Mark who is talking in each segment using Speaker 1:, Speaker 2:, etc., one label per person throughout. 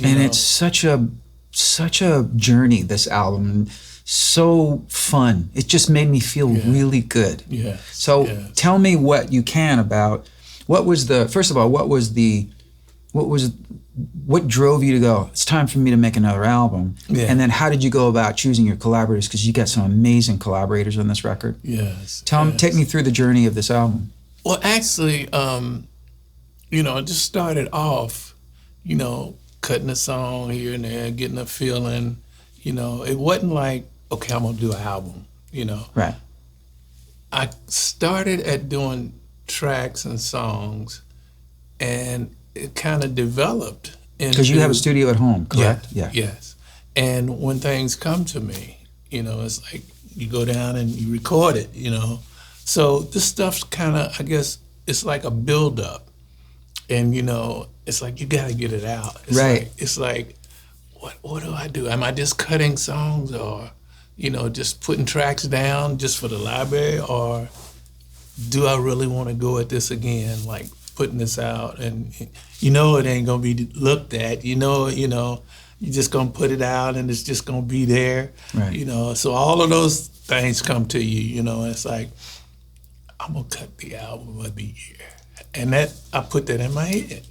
Speaker 1: And it's such a journey, this album. So fun. It just made me feel really good.
Speaker 2: Yeah.
Speaker 1: So tell me what you can about what drove you to go, it's time for me to make another album?
Speaker 2: Yeah.
Speaker 1: And then how did you go about choosing your collaborators? Because you got some amazing collaborators on this record.
Speaker 2: Yes.
Speaker 1: Take me through the journey of this album.
Speaker 2: Well, actually, it just started off, cutting a song here and there, getting a feeling. It wasn't like, okay, I'm gonna do an album.
Speaker 1: Right.
Speaker 2: I started at doing tracks and songs, and it kind of developed.
Speaker 1: Because you have a studio at home, correct?
Speaker 2: Yeah. Yes. And when things come to me, it's like you go down and you record it, So this stuff's kind of, I guess, it's like a build-up. And, it's like you got to get it out. It's like, what do I do? Am I just cutting songs or, just putting tracks down just for the library? Or do I really want to go at this again, like putting this out? And it ain't going to be looked at. You're just going to put it out and it's just going to be there.
Speaker 1: Right.
Speaker 2: So all of those things come to you, it's like, I'm going to cut the album of the year. And I put that in my head.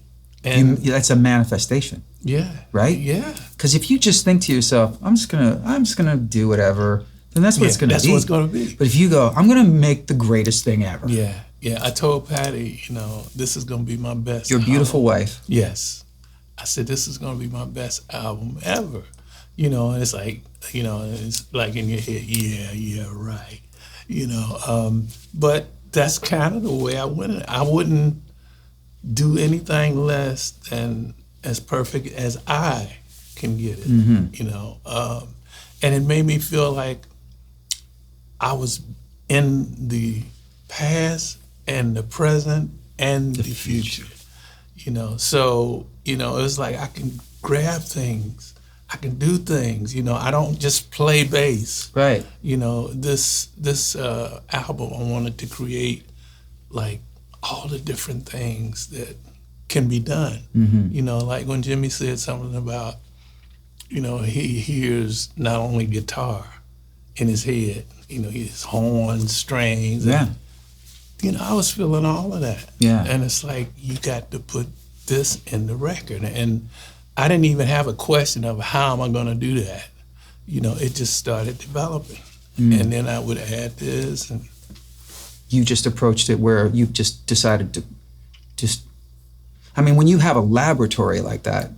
Speaker 2: And
Speaker 1: that's a manifestation.
Speaker 2: Yeah.
Speaker 1: Right?
Speaker 2: Yeah.
Speaker 1: Because if you just think to yourself, I'm just gonna do whatever, then that's what it's gonna be.
Speaker 2: That's what it's gonna be.
Speaker 1: But if you go, I'm gonna make the greatest thing ever.
Speaker 2: Yeah. Yeah. I told Patty, this is gonna be my best.
Speaker 1: Your beautiful wife.
Speaker 2: Yes. I said, this is gonna be my best album ever. And it's like, it's like in your head, yeah, right. But that's kind of the way I went. I wouldn't do anything less than as perfect as I can get it, and it made me feel like I was in the past and the present and the future, So, it was like I can grab things, I can do things, I don't just play bass.
Speaker 1: Right.
Speaker 2: This album, I wanted to create like all the different things that can be done. Like when Jimmy said something about, he hears not only guitar in his head, his horns, strings.
Speaker 1: Yeah.
Speaker 2: And, I was feeling all of that.
Speaker 1: Yeah.
Speaker 2: And it's like, you got to put this in the record. And I didn't even have a question of how am I going to do that. It just started developing. And then I would add this. And
Speaker 1: you just approached it where you just decided to when you have a laboratory like that,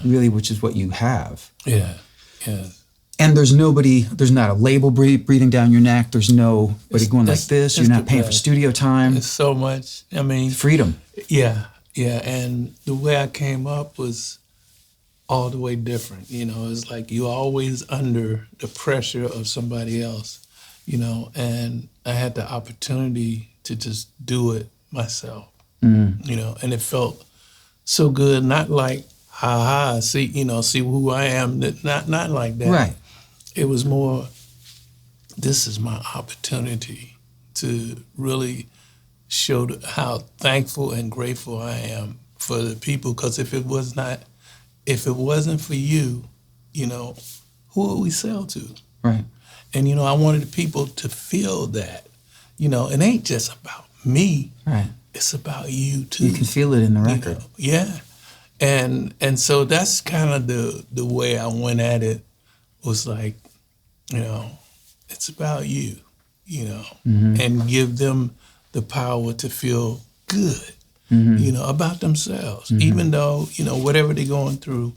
Speaker 1: really, which is what you have.
Speaker 2: Yeah.
Speaker 1: And there's not a label breathing down your neck. There's nobody going like this. You're not paying for studio time.
Speaker 2: It's so much.
Speaker 1: Freedom.
Speaker 2: Yeah. And the way I came up was all the way different. It's like you're always under the pressure of somebody else, and I had the opportunity to just do it myself, and it felt so good, not like, see who I am, not like that.
Speaker 1: Right.
Speaker 2: It was more, this is my opportunity to really show how thankful and grateful I am for the people, because if it wasn't for you, who would we sell to?
Speaker 1: Right.
Speaker 2: And, I wanted the people to feel that, it ain't just about me.
Speaker 1: Right.
Speaker 2: It's about you too.
Speaker 1: You can feel it in the record.
Speaker 2: Yeah. And so that's kind of the way I went at it, was like, it's about you, and give them the power to feel good, about themselves. Even though, whatever they're going through,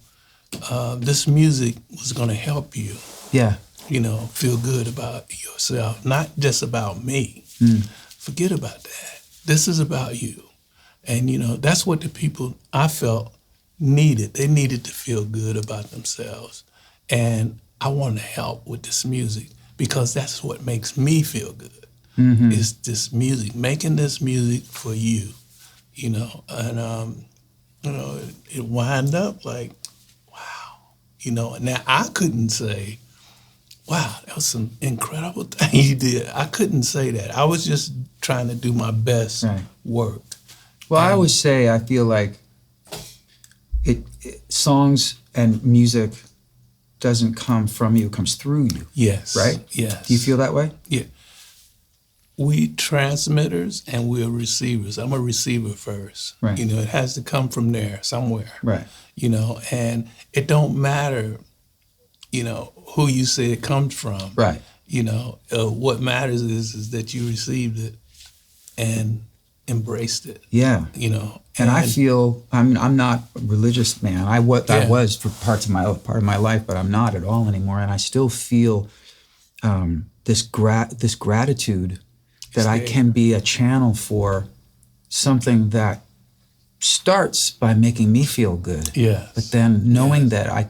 Speaker 2: this music was going to help you, feel good about yourself, not just about me. Forget about that. This is about you. And, that's what the people I felt needed. They needed to feel good about themselves. And I want to help with this music because that's what makes me feel good. Is this music, making this music for you, and, it wind up like, wow, now I couldn't say, wow, that was some incredible thing you did. I couldn't say that. I was just trying to do my best work.
Speaker 1: Well, I always say, I feel like songs and music doesn't come from you, it comes through you.
Speaker 2: Yes.
Speaker 1: Right?
Speaker 2: Yes.
Speaker 1: Do you feel that way?
Speaker 2: Yeah. We transmitters and we're receivers. I'm a receiver first.
Speaker 1: Right.
Speaker 2: You know, it has to come from there somewhere.
Speaker 1: Right.
Speaker 2: You know, and it don't matter, you know, who you say it comes from.
Speaker 1: Right.
Speaker 2: You know, what matters is that you received it and embraced it.
Speaker 1: Yeah.
Speaker 2: You know,
Speaker 1: and I feel I'm not a religious man. I was for part of my life, but I'm not at all anymore. And I still feel this gratitude that I can be a channel for something that starts by making me feel good.
Speaker 2: Yes.
Speaker 1: But then knowing that I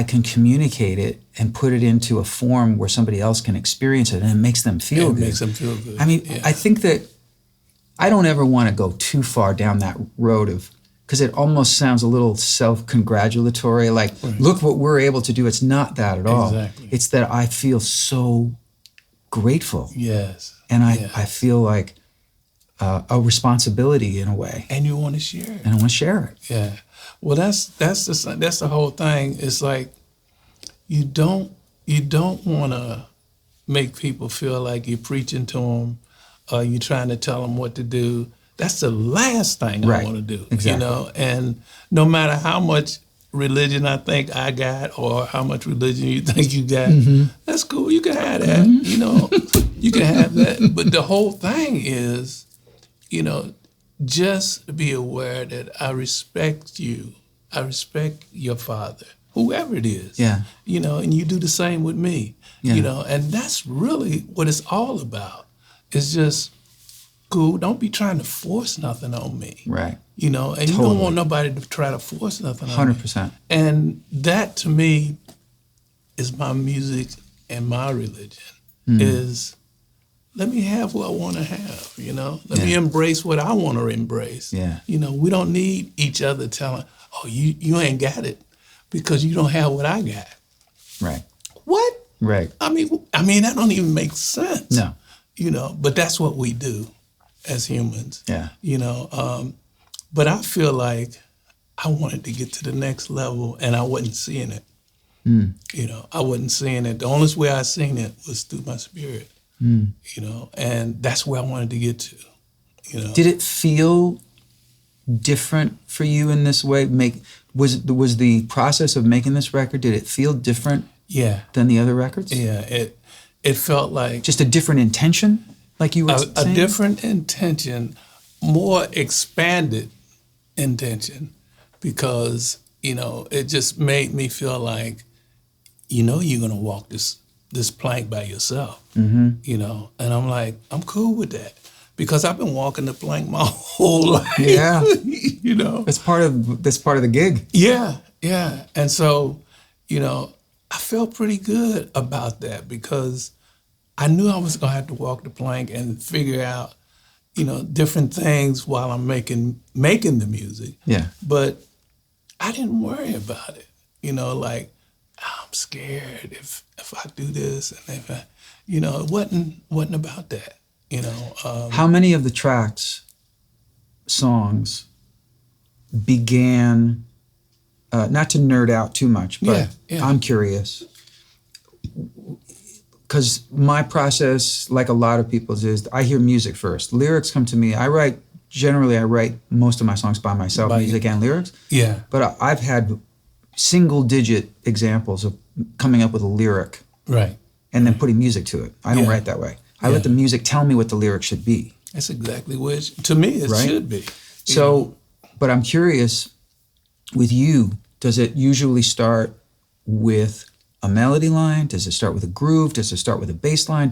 Speaker 1: can communicate it and put it into a form where somebody else can experience it and it makes them feel good.
Speaker 2: It makes them feel good.
Speaker 1: I mean, I think that I don't ever want to go too far down that road because it almost sounds a little self-congratulatory, like, look what we're able to do. It's not that at all.
Speaker 2: Exactly.
Speaker 1: It's that I feel so grateful.
Speaker 2: Yes.
Speaker 1: And I feel like a responsibility in a way.
Speaker 2: And you want to share it.
Speaker 1: And I want to share it.
Speaker 2: Yeah. Well, that's the whole thing. It's like you don't want to make people feel like you're preaching to them or you're trying to tell them what to do. That's the last thing I want to do.
Speaker 1: Exactly.
Speaker 2: You know, and no matter how much religion I think I got or how much religion you think you got, that's cool. You can have that. You know, you can have that. But the whole thing is, you know, just be aware that I respect you. I respect your father, whoever it is.
Speaker 1: Yeah.
Speaker 2: You know, and you do the same with me.
Speaker 1: Yeah.
Speaker 2: You know, and that's really what it's all about. It's just cool. Don't be trying to force nothing on me.
Speaker 1: Right.
Speaker 2: You know, and you don't want nobody to try to force nothing on me.
Speaker 1: 100%.
Speaker 2: And that to me is my music and my religion is let me have what I want to have, you know? Let me embrace what I want to embrace.
Speaker 1: Yeah.
Speaker 2: You know, we don't need each other telling, oh, you ain't got it because you don't have what I got.
Speaker 1: Right.
Speaker 2: What?
Speaker 1: Right.
Speaker 2: I mean, that don't even make sense.
Speaker 1: No.
Speaker 2: You know, but that's what we do as humans.
Speaker 1: Yeah.
Speaker 2: You know, but I feel like I wanted to get to the next level and I wasn't seeing it. You know, I wasn't seeing it. The only way I seen it was through my spirit. You know, and that's where I wanted to get to. You know,
Speaker 1: Did it feel different for you in this way? Was the process of making this record? Did it feel different? Than the other records?
Speaker 2: Yeah, it felt like
Speaker 1: just a different intention, like you were saying?
Speaker 2: A different intention, more expanded intention, because you know it just made me feel like, you know, you're gonna walk this plank by yourself. You know, and I'm like, I'm cool with that because I've been walking the plank my whole life.
Speaker 1: Yeah,
Speaker 2: you know,
Speaker 1: that's part of the gig.
Speaker 2: Yeah, and so, you know, I felt pretty good about that because I knew I was gonna have to walk the plank and figure out, you know, different things while I'm making the music. Yeah. But I didn't worry about it. You know, like, oh, I'm scared if I do this and if I, you know, it wasn't about that. You know.
Speaker 1: How many of the songs began? Not to nerd out too much, but I'm curious. Because my process, like a lot of people's, is I hear music first. Lyrics come to me. I write most of my songs by myself, music and lyrics. Yeah. But I've had single-digit examples of coming up with a lyric. Right. And then putting music to it. I don't write that way. I let the music tell me what the lyric should be.
Speaker 2: That's exactly what, to me, it should be.
Speaker 1: So, but I'm curious, with you, does it usually start with a melody line? Does it start with a groove? Does it start with a bass line?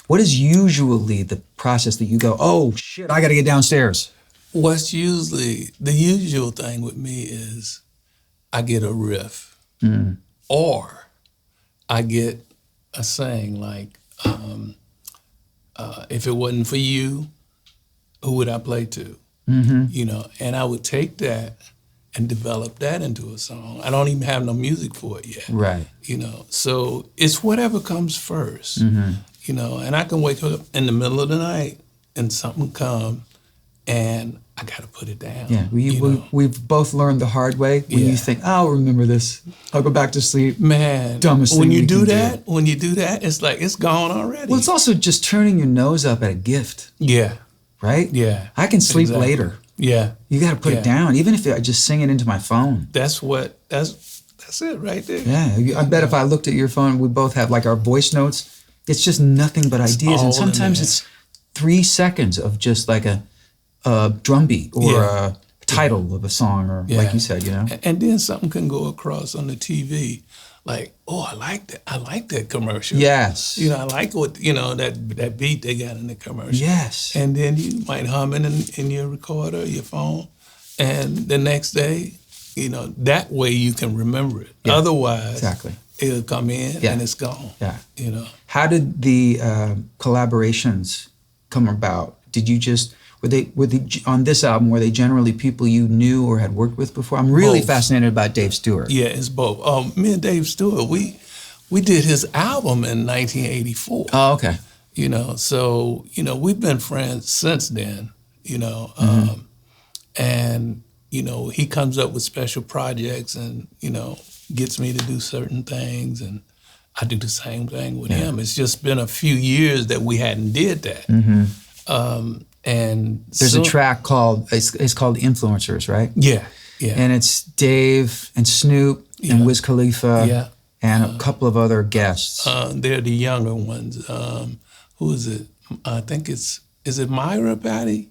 Speaker 1: What is usually the process that you go, oh shit, I gotta get downstairs?
Speaker 2: What's usually, the usual thing with me is I get a riff or I get a saying like, if it wasn't for you, who would I play to? You know, and I would take that and develop that into a song. I don't even have no music for it yet. Right. You know, so it's whatever comes first. You know, and I can wake up in the middle of the night and something come and I got to put it down.
Speaker 1: Yeah, we've both learned the hard way. When you think, oh, I'll remember this, I'll go back to sleep.
Speaker 2: Man,
Speaker 1: dumbest
Speaker 2: when
Speaker 1: thing
Speaker 2: you do that, it's like it's gone already.
Speaker 1: Well, it's also just turning your nose up at a gift.
Speaker 2: Yeah.
Speaker 1: Right?
Speaker 2: Yeah.
Speaker 1: I can sleep later.
Speaker 2: Yeah.
Speaker 1: You got to put it down, even if I just sing it into my phone.
Speaker 2: That's it right there.
Speaker 1: Yeah, I bet if I looked at your phone, we both have like our voice notes. It's just nothing but ideas, and sometimes it's 3 seconds of just like a drum beat or a title of a song, or like you said,
Speaker 2: And then something can go across on the TV, like, oh, I like that. I like that commercial.
Speaker 1: Yes.
Speaker 2: I like what that beat they got in the commercial.
Speaker 1: Yes.
Speaker 2: And then you might hum it in your recorder, your phone, and the next day, that way you can remember it. Yeah, otherwise, it'll come in and it's gone.
Speaker 1: Yeah.
Speaker 2: How
Speaker 1: did the collaborations come about? Did you just were they on this album? Were they generally people you knew or had worked with before? I'm really fascinated about Dave Stewart.
Speaker 2: Yeah, it's both. Me and Dave Stewart, we did his album in 1984.
Speaker 1: Oh, okay.
Speaker 2: So we've been friends since then. And he comes up with special projects and gets me to do certain things, and I do the same thing with him. It's just been a few years that we hadn't did that.
Speaker 1: Mm-hmm.
Speaker 2: And
Speaker 1: there's a track called it's called Influencers, right?
Speaker 2: Yeah.
Speaker 1: And it's Dave and Snoop and Wiz Khalifa and a couple of other guests.
Speaker 2: They're the younger ones. Who is it? I think is it Myra Patty?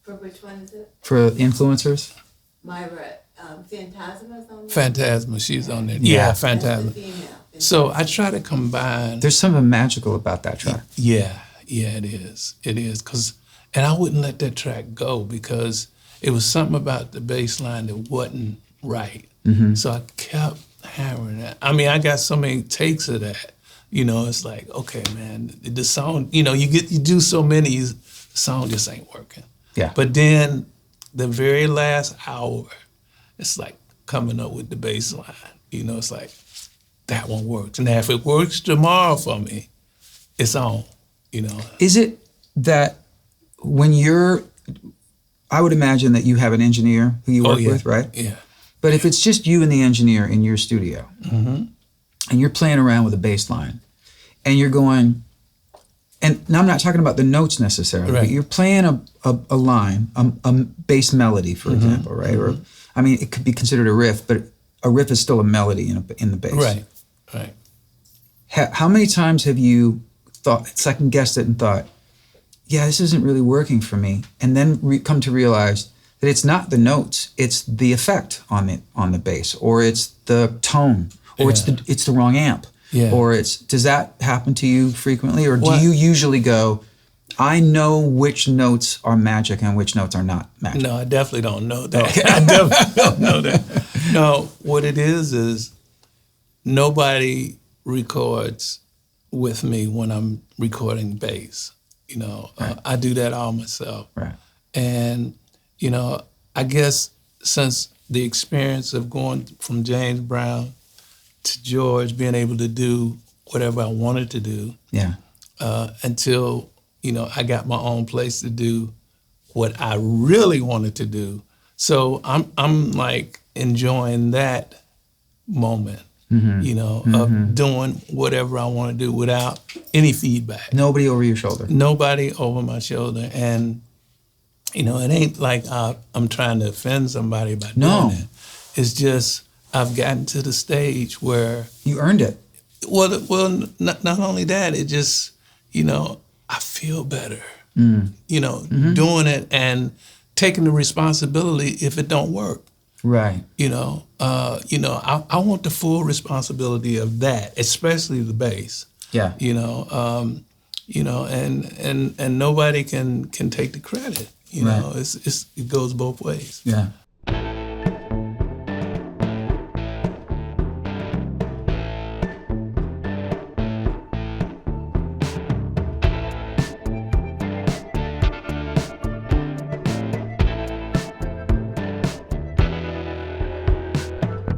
Speaker 3: For which one is it?
Speaker 1: For Influencers?
Speaker 3: Myra, Phantasma's on there?
Speaker 2: Phantasma, she's on there. Yeah, Phantasma. So I try to combine.
Speaker 1: There's something magical about that track.
Speaker 2: Yeah, it is. It is, and I wouldn't let that track go because it was something about the bass line that wasn't right. Mm-hmm. So I kept hammering that. I mean, I got so many takes of that. It's like, okay, man, the song, you do so many, the song just ain't working.
Speaker 1: Yeah.
Speaker 2: But then the very last hour, it's like coming up with the bass line. It's like, that one works. And if it works tomorrow for me, it's on,
Speaker 1: Is it that when I would imagine that you have an engineer who you work with, right?
Speaker 2: Yeah.
Speaker 1: But if it's just you and the engineer in your studio,
Speaker 2: mm-hmm.
Speaker 1: and you're playing around with a bass line, and you're going, and now I'm not talking about the notes necessarily, but you're playing a line, a bass melody, for example, right?
Speaker 2: Mm-hmm.
Speaker 1: Or, I mean, it could be considered a riff, but a riff is still a melody in the bass.
Speaker 2: Right.
Speaker 1: How many times have you second guessed it and thought, yeah, this isn't really working for me, and then come to realize that it's not the notes, it's the effect on the bass, or it's the tone, or it's the wrong amp.
Speaker 2: Yeah.
Speaker 1: Or does that happen to you frequently? Or do you usually go, I know which notes are magic and which notes are not magic?
Speaker 2: No, I definitely don't know that. I definitely don't know that. No, what it is nobody records with me when I'm recording bass. I do that all myself.
Speaker 1: Right.
Speaker 2: And, I guess since the experience of going from James Brown to George, being able to do whatever I wanted to do, until I got my own place to do what I really wanted to do. So I'm like enjoying that moment, of doing whatever I want to do without any feedback.
Speaker 1: Nobody over your shoulder.
Speaker 2: Nobody over my shoulder, and it ain't like I'm trying to offend somebody by doing it. It's just I've gotten to the stage where
Speaker 1: you earned it.
Speaker 2: Well, not only that, it just, I feel better, doing it and taking the responsibility if it don't work.
Speaker 1: Right.
Speaker 2: I want the full responsibility of that, especially the bass.
Speaker 1: Yeah.
Speaker 2: And nobody can take the credit. It goes both ways.
Speaker 1: Yeah.